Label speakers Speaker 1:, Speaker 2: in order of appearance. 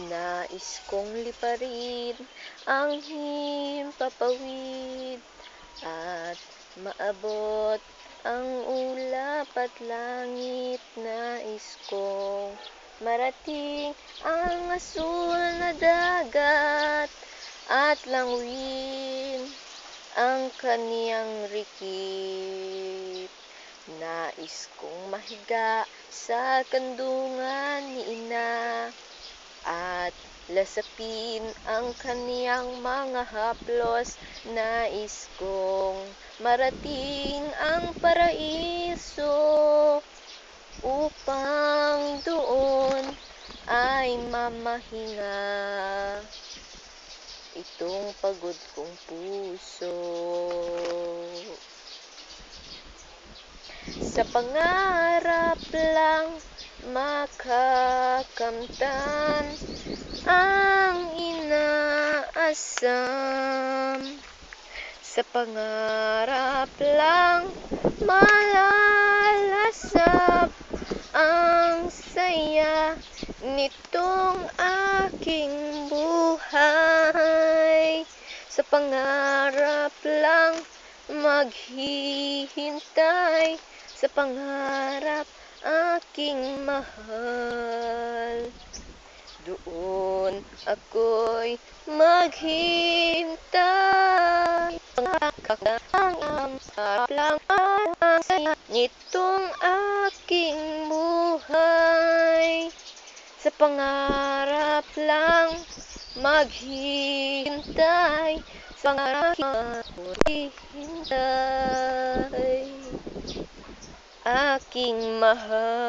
Speaker 1: Nais kong liparin ang himpapawid at maabot ang ulap at langit. Nais kong marating ang asul na dagat at languin ang kaniyang rikip. Nais kong mahiga sa kandungan ni Ina at lasapin ang kaniyang mga haplos. Nais kong marating ang paraiso upang doon ay mamahinga itong pagod kong puso. Sa pangarap lang makakamtan ang inaasam. Sa pangarap lang malalasap ang saya nitong aking buhay. Sa pangarap lang maghihintay, sa pangarap aking mahal. Doon ako'y maghintay. Ang sarap lang ang saya nitong aking buhay. Sa pangarap lang maghihintay, sa pangarap maghihintay, aking mahal.